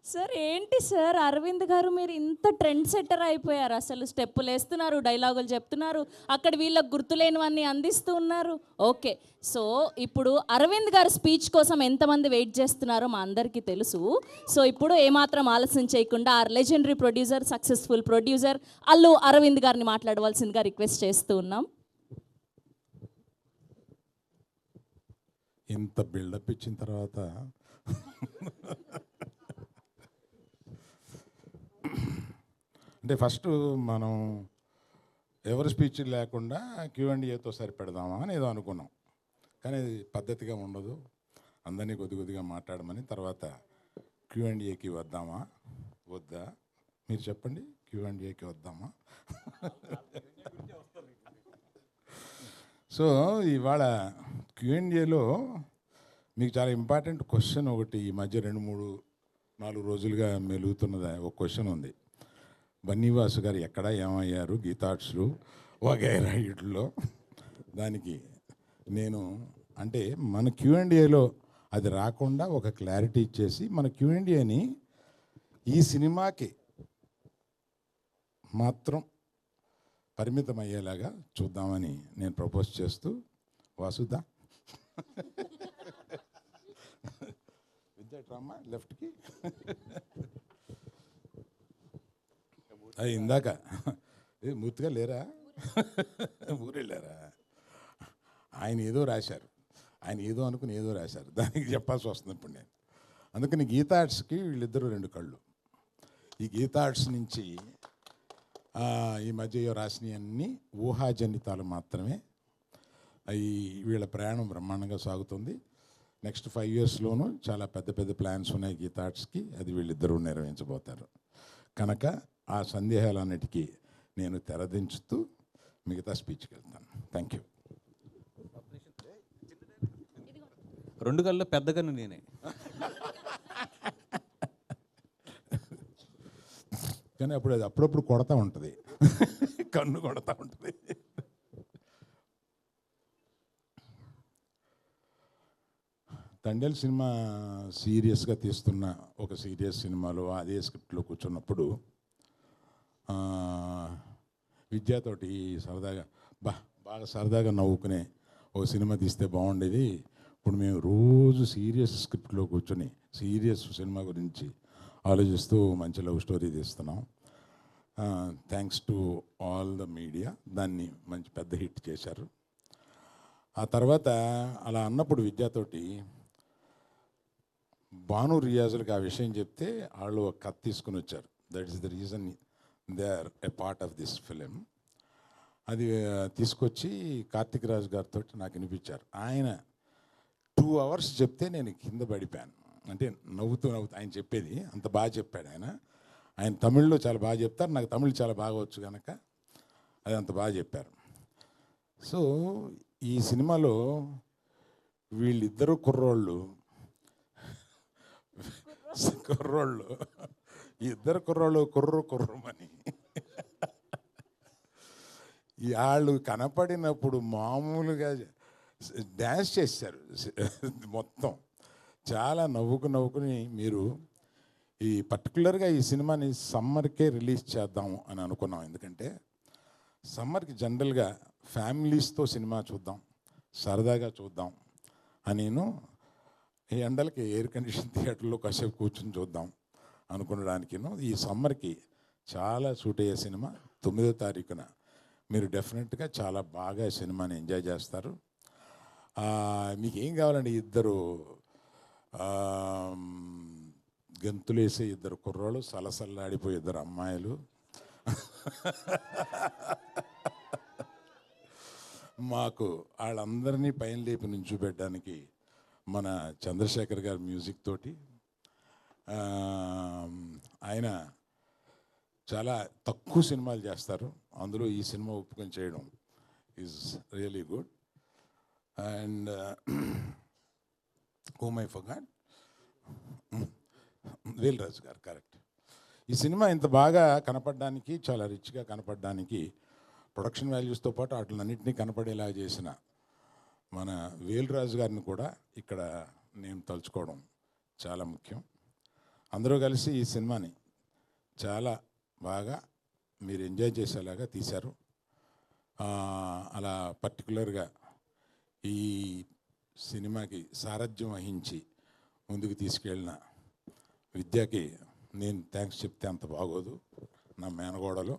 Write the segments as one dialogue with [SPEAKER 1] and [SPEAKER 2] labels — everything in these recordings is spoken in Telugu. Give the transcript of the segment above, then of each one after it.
[SPEAKER 1] సార్ ఏంటి సార్ అరవింద్ గారు మీరు ఇంత ట్రెండ్ సెట్టర్ అయిపోయారు. అసలు స్టెప్పులు వేస్తున్నారు, డైలాగులు చెప్తున్నారు, అక్కడ వీళ్ళకి గుర్తులేనివన్నీ అందిస్తూ ఉన్నారు. ఓకే, సో ఇప్పుడు అరవింద్ గారు స్పీచ్ కోసం ఎంతమంది వెయిట్ చేస్తున్నారో మా అందరికీ తెలుసు. సో ఇప్పుడు ఏమాత్రం ఆలస్యం చేయకుండా ఆ legendary producer, successful producer Allu Aravind గారిని మాట్లాడవలసిందిగా రిక్వెస్ట్ చేస్తూ ఉన్నాం.
[SPEAKER 2] ఇంత బిల్డప్ ఇచ్చిన తర్వాత అంటే ఫస్ట్ మనం ఎవరి స్పీచ్ లేకుండా Q&Aతో సరిపెడదామా అని ఏదో అనుకున్నాం, కానీ అది పద్ధతిగా ఉండదు. అందరినీ కొద్దిగా మాట్లాడమని తర్వాత Q&Aకి వద్దామా వద్దా మీరు చెప్పండి. Q&Aకి వద్దామా? సో ఇవాళ Q&Aలో మీకు చాలా ఇంపార్టెంట్ క్వశ్చన్ ఒకటి ఈ మధ్య 2-3-4 రోజులుగా మెలుగుతున్నది ఒక క్వశ్చన్ ఉంది. బన్నీవాసు గారు ఎక్కడ ఏమయ్యారు గీతార్ట్స్లు వగైరా వీటిలో. దానికి నేను అంటే మన Q&Aలో అది రాకుండా ఒక క్లారిటీ ఇచ్చేసి మన Q&Aని ఈ సినిమాకి మాత్రం పరిమితం అయ్యేలాగా చూద్దామని నేను ప్రపోజ్ చేస్తూ వాసుదా విద్యాట్రామా లెఫ్ట్కి ఇందాక మూర్తిగా లేరా ఊరెళ్ళారా? ఆయన ఏదో రాశారు, ఆయన ఏదో అనుకుని ఏదో రాశారు, దానికి చెప్పాల్సి వస్తుంది ఇప్పుడు నేను. అందుకని గీతా ఆర్ట్స్కి వీళ్ళిద్దరూ 2 కళ్ళు. ఈ గీతా ఆర్ట్స్ నుంచి ఈ మధ్య రాసినవన్నీ ఊహాజనితాలు మాత్రమే. అవి వీళ్ళ ప్రయాణం బ్రహ్మాండంగా సాగుతుంది. నెక్స్ట్ 5 yearsలోనూ చాలా పెద్ద ప్లాన్స్ ఉన్నాయి గీతా ఆర్ట్స్కి. అది వీళ్ళిద్దరూ నెరవేర్చబోతారు. కనుక ఆ సందేహాలన్నిటికీ నేను తెరదించుతూ మిగతా స్పీచ్కి వెళ్తాను. Thank you.
[SPEAKER 3] 2 కళ్ళు పెద్ద కన్ను నేనే.
[SPEAKER 2] కానీ అప్పుడు అది అప్పుడప్పుడు కొడతా ఉంటుంది, కన్ను కొడతా ఉంటుంది. తండేల్ సినిమా సీరియస్గా తీస్తున్న ఒక సీరియస్ సినిమాలో అదే స్క్రిప్ట్లో కూర్చున్నప్పుడు విద్యాతోటి సరదాగా బాగా సరదాగా నవ్వుకునే ఒక సినిమా తీస్తే బాగుండేది. ఇప్పుడు మేము రోజు సీరియస్ స్క్రిప్ట్లో కూర్చొని సీరియస్ సినిమా గురించి ఆలోచిస్తూ మంచి లవ్ స్టోరీ తీస్తున్నాం. Thanks to all the media, దాన్ని మంచి పెద్ద హిట్ చేశారు. ఆ తర్వాత అలా అన్నప్పుడు విద్యాతోటి భాను రియాజులకు ఆ విషయం చెప్తే వాళ్ళు ఒక కథ తీసుకుని వచ్చారు. That is the reason they are a part of this film. అది తీసుకొచ్చి కార్తిక్ రాజు గారితో నాకు వినిపించారు. ఆయన 2 hours చెప్తే నేను కింద పడిపోయాను. అంటే నవ్వుతూ ఆయన చెప్పేది అంత బాగా చెప్పాడు. ఆయన తమిళ్లో చాలా బాగా చెప్తారు, నాకు తమిళ్ చాలా బాగా వచ్చు కనుక అది అంత బాగా చెప్పారు. సో ఈ సినిమాలో వీళ్ళిద్దరూ కుర్రోళ్ళు ఇద్దరు కుర్రోళ్ళు కుర్రమని వాళ్ళు కనపడినప్పుడు మామూలుగా డ్యాన్స్ చేశారు మొత్తం. చాలా నవ్వుకుని మీరు ఈ పర్టికులర్గా ఈ సినిమాని సమ్మర్కే రిలీజ్ చేద్దాము అని అనుకున్నాం. ఎందుకంటే సమ్మర్కి జనరల్గా ఫ్యామిలీస్తో సినిమా చూద్దాం, సరదాగా చూద్దాం అని ఈ ఎండలకి ఎయిర్ కండిషన్ థియేటర్లో కాసేపు కూర్చొని చూద్దాం అనుకునడానికి ఈ సమ్మర్కి చాలా సూట్ అయ్యే సినిమా. 9వ తారీఖున మీరు డెఫినెట్గా చాలా బాగా సినిమాని ఎంజాయ్ చేస్తారు. మీకు ఏం కావాలండి? ఇద్దరు గంతులేసే 2 కుర్రోళ్ళు, సలసల్లాడిపోయే 2 అమ్మాయిలు, మాకు వాళ్ళందరినీ పైన లేపి నుంచోబెట్టడానికి మన చంద్రశేఖర్ గారి మ్యూజిక్ తోటి. ఆయన చాలా తక్కువ సినిమాలు చేస్తారు, అందులో ఈ సినిమా ఒప్పుకొని చేయడం is really good. And whom I forgot, Vel Raju గారు, కరెక్ట్. ఈ సినిమా ఇంత బాగా కనపడడానికి, చాలా రిచ్గా కనపడడానికి ప్రొడక్షన్ వాల్యూస్తో పాటు వాటిలన్నింటినీ కనపడేలా చేసిన మన వేల్ రాజు గారిని కూడా ఇక్కడ నేను తలుచుకోవడం చాలా ముఖ్యం. అందరూ కలిసి ఈ సినిమాని చాలా బాగా మీరు ఎంజాయ్ చేసేలాగా తీశారు. అలా పర్టికులర్గా ఈ సినిమాకి సారథ్యం వహించి ముందుకు తీసుకెళ్ళిన విద్యకి నేను థ్యాంక్స్ చెప్తే అంత బాగోదు, నా మేనగోడలు.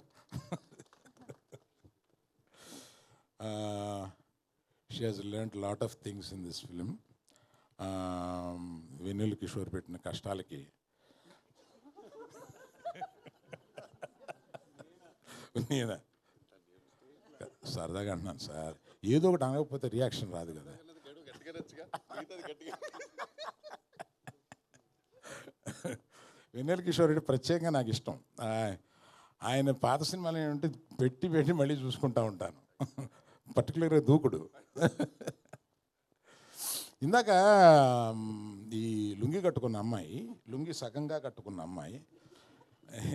[SPEAKER 2] She has learned lot of things in this film. Vennela Kishore పెట్టిన కష్టాలకి నేను సరదాగా అంటున్నాను సార్, ఏదో ఒకటి అనకపోతే రియాక్షన్ రాదు కదా. వెన్నెల కిషోర్ రెడ్డి ప్రత్యేకంగా నాకు ఇష్టం. ఆయన పాత సినిమాలు ఏంటంటే పెట్టి పెట్టి మళ్ళీ చూసుకుంటా ఉంటాను. పర్టికులర్గా దూకుడు. ఇందాక ఈ లుంగి కట్టుకున్న అమ్మాయి, లుంగి సగంగా కట్టుకున్న అమ్మాయి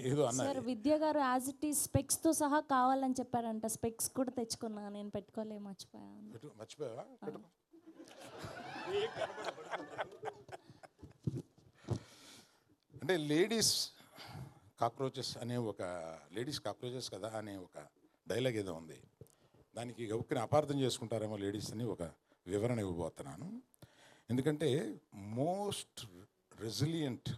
[SPEAKER 2] ఏదో
[SPEAKER 1] సార్
[SPEAKER 2] అన్నది.
[SPEAKER 1] విద్య గారు యాజ్ ఇట్ ఈస్ స్పెక్స్తో సహా కావాలని చెప్పారంట. స్పెక్స్ కూడా తెచ్చుకున్నా, నేను పెట్టుకోలే, మర్చిపోయాను.
[SPEAKER 2] మర్చిపోయావా? అంటే లేడీస్ కాక్రోచెస్ అనే ఒక లేడీస్ కాక్రోచెస్ కదా అనే ఒక డైలాగ్ ఏదో ఉంది. దానికి గౌక్కిని అపార్థం చేసుకుంటారేమో లేడీస్ అని ఒక వివరణ ఇవ్వబోతున్నాను. ఎందుకంటే మోస్ట్ రెసిలియంట్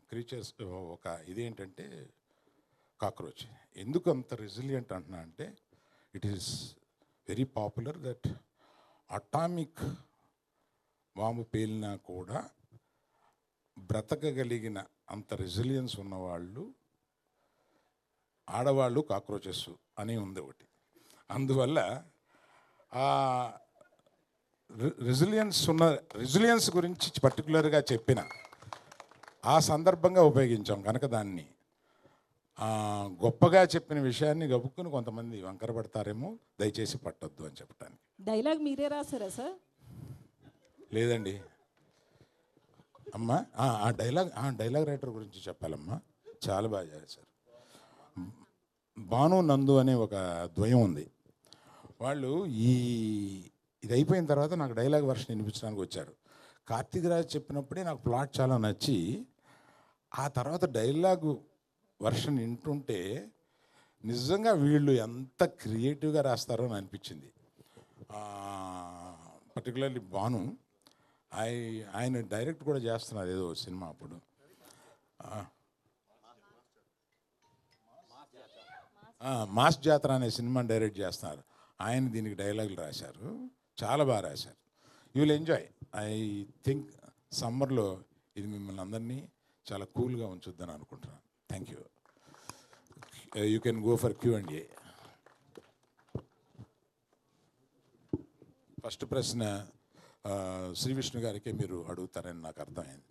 [SPEAKER 2] క్రీచర్స్ ఒక ఇదేంటంటే కాక్రోచ్. ఎందుకు అంత రెసిలియంట్ అంటున్నా అంటే it is very popular that atomic bomb పేలినా కూడా బ్రతకగలిగిన అంత రెసిలియన్స్ ఉన్నవాళ్ళు ఆడవాళ్ళు కాక్రోచెస్ అని ఉంది ఒకటి. అందువల్ల ఆ రెసిలియన్స్ గురించి పర్టికులర్గా చెప్పిన ఆ సందర్భంగా ఉపయోగించాం కనుక దాన్ని గొప్పగా చెప్పిన విషయాన్ని గబుక్కుని కొంతమంది వంకర పడతారేమో, దయచేసి పట్టొద్దు అని చెప్పడానికి.
[SPEAKER 4] డైలాగ్ మీరే రాసారా సార్?
[SPEAKER 2] లేదండి అమ్మా, ఆ డైలాగ్ రైటర్ గురించి చెప్పాలమ్మా. చాలా బాగా చేశారు. భాను నందు అనే ఒక ద్వయం ఉంది. వాళ్ళు ఇది అయిపోయిన తర్వాత నాకు డైలాగ్ వర్షన్ వినిపించడానికి వచ్చారు. కార్తీక్ రాజ్ చెప్పినప్పుడే నాకు ప్లాట్ చాలా నచ్చి ఆ తర్వాత డైలాగు వర్షన్ వింటుంటే నిజంగా వీళ్ళు ఎంత క్రియేటివ్గా రాస్తారో అని అనిపించింది. పర్టికులర్లీ భాను ఆయన డైరెక్ట్ కూడా చేస్తున్నారు ఏదో సినిమా అప్పుడు. మాస్ జాతర అనే సినిమాని డైరెక్ట్ చేస్తున్నారు. ఆయన దీనికి డైలాగులు రాశారు, చాలా బాగా రాశారు. You will enjoy. I think సమ్మర్లో ఇది మిమ్మల్ని అందరినీ చాలా కూల్గా ఉంచుద్దని అనుకుంటున్నాను. Thank you. You can go for Q&A. First ప్రశ్న శ్రీ విష్ణు గారికే మీరు అడుగుతారని నాకు అర్థమైంది.